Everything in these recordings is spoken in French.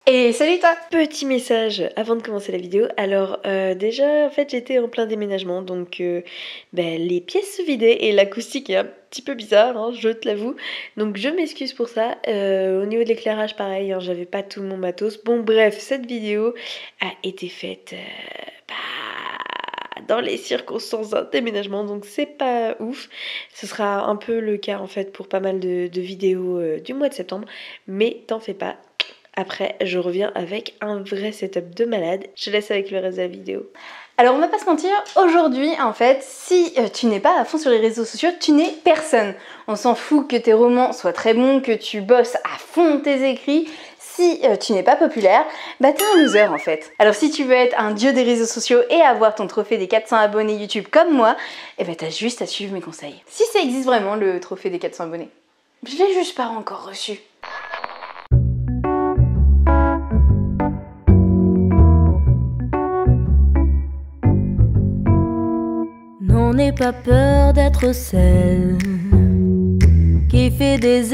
Et salut toi! Petit message avant de commencer la vidéo. Alors déjà en fait j'étais en plein déménagement donc les pièces se vidaient et l'acoustique est un petit peu bizarre, hein, je te l'avoue. Donc je m'excuse pour ça. Au niveau de l'éclairage pareil, hein, j'avais pas tout mon matos. Bon bref, cette vidéo a été faite dans les circonstances d'un déménagement, donc c'est pas ouf. Ce sera un peu le cas en fait pour pas mal de vidéos du mois de septembre, mais t'en fais pas. Après, je reviens avec un vrai setup de malade. Je te laisse avec le reste de la vidéo. Alors on va pas se mentir, aujourd'hui en fait, si tu n'es pas à fond sur les réseaux sociaux, tu n'es personne. On s'en fout que tes romans soient très bons, que tu bosses à fond tes écrits. Si tu n'es pas populaire, bah t'es un loser en fait. Alors si tu veux être un dieu des réseaux sociaux et avoir ton trophée des 400 abonnés YouTube comme moi, eh ben t'as juste à suivre mes conseils. Si ça existe vraiment le trophée des 400 abonnés. Je l'ai juste pas encore reçu. N'aie pas peur d'être celle qui fait des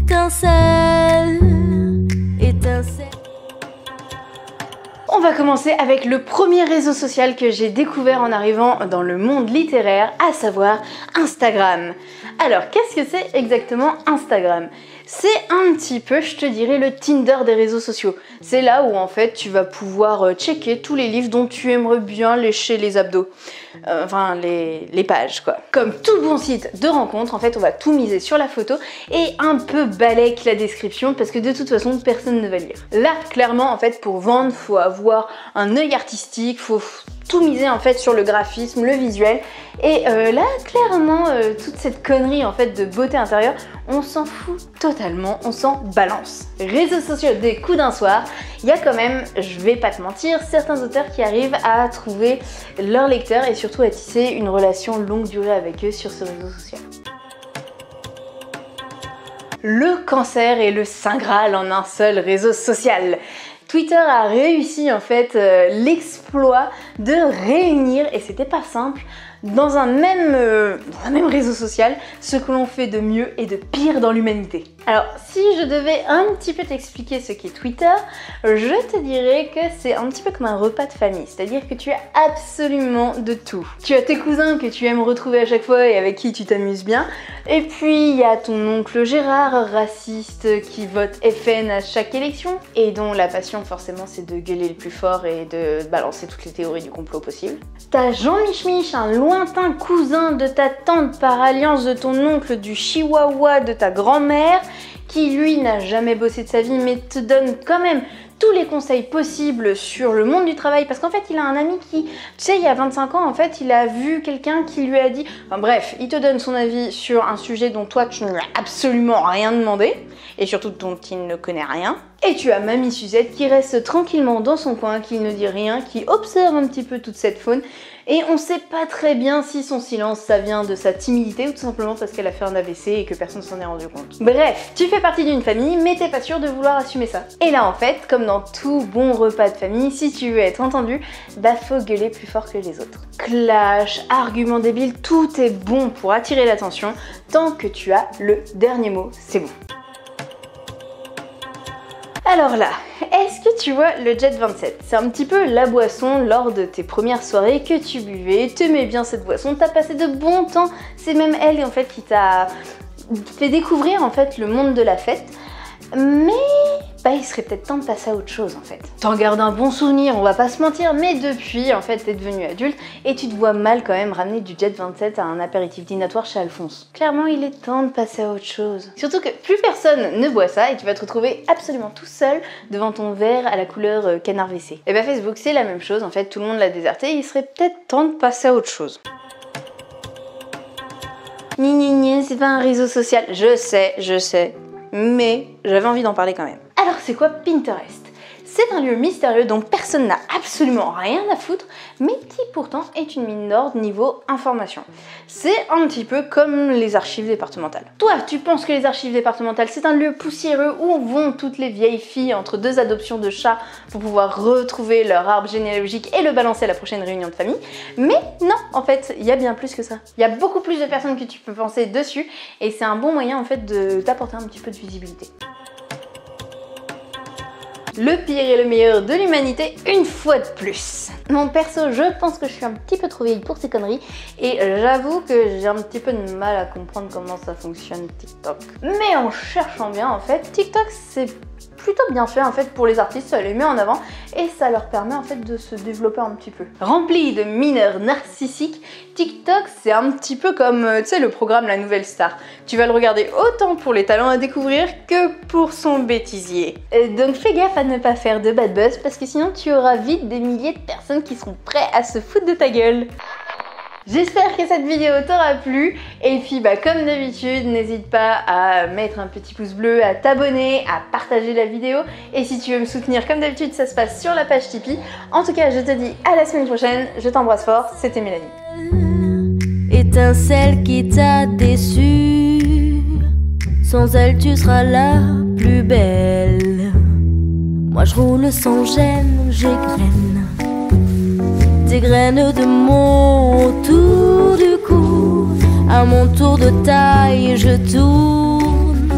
étincelles. On va commencer avec le premier réseau social que j'ai découvert en arrivant dans le monde littéraire, à savoir Instagram. Alors, qu'est-ce que c'est exactement Instagram ? C'est un petit peu, je te dirais, le Tinder des réseaux sociaux. C'est là où en fait tu vas pouvoir checker tous les livres dont tu aimerais bien lécher les abdos. Enfin les pages quoi. Comme tout bon site de rencontre, en fait on va tout miser sur la photo et un peu balèque la description parce que de toute façon personne ne va lire. Là clairement en fait pour vendre faut avoir un œil artistique, faut tout miser en fait sur le graphisme, le visuel et là clairement toute cette connerie en fait de beauté intérieure on s'en fout totalement, on s'en balance. Réseaux sociaux des coups d'un soir, il y a quand même, je vais pas te mentir, certains auteurs qui arrivent à trouver leurs lecteurs et surtout à tisser une relation longue durée avec eux sur ce réseau social. Le cancer et le saint graal en un seul réseau social. Twitter a réussi en fait l'exploit de réunir, et c'était pas simple, dans un même réseau social, ce que l'on fait de mieux et de pire dans l'humanité. Alors, si je devais un petit peu t'expliquer ce qu'est Twitter, je te dirais que c'est un petit peu comme un repas de famille, c'est-à-dire que tu as absolument de tout. Tu as tes cousins que tu aimes retrouver à chaque fois et avec qui tu t'amuses bien, et puis il y a ton oncle Gérard, raciste, qui vote FN à chaque élection, et dont la passion forcément c'est de gueuler le plus fort et de balancer toutes les théories du complot possibles. T'as Jean Mich, un lointain cousin de ta tante par alliance de ton oncle du chihuahua de ta grand-mère, qui lui n'a jamais bossé de sa vie mais te donne quand même tous les conseils possibles sur le monde du travail parce qu'en fait il a un ami qui, tu sais, il y a 25 ans en fait il a vu quelqu'un qui lui a dit, enfin bref, il te donne son avis sur un sujet dont toi tu ne lui as absolument rien demandé et surtout dont il ne connaît rien. Et tu as Mamie Suzette qui reste tranquillement dans son coin, qui ne dit rien, qui observe un petit peu toute cette faune et on sait pas très bien si son silence ça vient de sa timidité ou tout simplement parce qu'elle a fait un AVC et que personne s'en est rendu compte. Bref, tu fais partie d'une famille mais t'es pas sûr de vouloir assumer ça. Et là en fait, comme dans tout bon repas de famille, si tu veux être entendu, bah faut gueuler plus fort que les autres. Clash, arguments débiles, tout est bon pour attirer l'attention tant que tu as le dernier mot, c'est bon. Alors là, est-ce que tu vois le Jet 27? C'est un petit peu la boisson lors de tes premières soirées que tu buvais, t'aimais bien cette boisson, t'as passé de bons temps, c'est même elle en fait qui t'a fait découvrir en fait le monde de la fête, mais bah il serait peut-être temps de passer à autre chose en fait. T'en gardes un bon souvenir, on va pas se mentir, mais depuis en fait t'es devenu adulte et tu te vois mal quand même ramener du Jet 27 à un apéritif dînatoire chez Alphonse. Clairement il est temps de passer à autre chose. Surtout que plus personne ne boit ça et tu vas te retrouver absolument tout seul devant ton verre à la couleur canard WC. Et bah Facebook c'est la même chose, en fait tout le monde l'a déserté, il serait peut-être temps de passer à autre chose. C'est pas un réseau social, je sais, mais j'avais envie d'en parler quand même. Alors c'est quoi Pinterest? C'est un lieu mystérieux dont personne n'a absolument rien à foutre, mais qui pourtant est une mine d'or niveau information. C'est un petit peu comme les archives départementales. Toi, tu penses que les archives départementales, c'est un lieu poussiéreux où vont toutes les vieilles filles entre deux adoptions de chats pour pouvoir retrouver leur arbre généalogique et le balancer à la prochaine réunion de famille? Mais non, en fait, il y a bien plus que ça. Il y a beaucoup plus de personnes que tu peux penser dessus, et c'est un bon moyen en fait de t'apporter un petit peu de visibilité. le pire et le meilleur de l'humanité une fois de plus. Mon perso, je pense que je suis un petit peu trop vieille pour ces conneries et j'avoue que j'ai un petit peu de mal à comprendre comment ça fonctionne TikTok. Mais en cherchant bien, en fait, TikTok c'est plutôt bien fait en fait pour les artistes, ça les met en avant et ça leur permet en fait de se développer un petit peu. Rempli de mineurs narcissiques, TikTok c'est un petit peu comme tu sais le programme La Nouvelle Star. Tu vas le regarder autant pour les talents à découvrir que pour son bêtisier. Donc fais gaffe à ne pas faire de bad buzz parce que sinon tu auras vite des milliers de personnes qui seront prêtes à se foutre de ta gueule. J'espère que cette vidéo t'aura plu et puis comme d'habitude n'hésite pas à mettre un petit pouce bleu, à t'abonner, à partager la vidéo et si tu veux me soutenir comme d'habitude ça se passe sur la page Tipeee. En tout cas je te dis à la semaine prochaine, je t'embrasse fort, c'était Mélanie. Étincelle qui t'a déçu, sans elle tu seras la plus belle. Moi je roule sans gêne, j'égrène des graines de mon tour du cou. À mon tour de taille, je tourne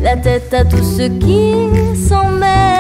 la tête à tous ceux qui s'en mêlent.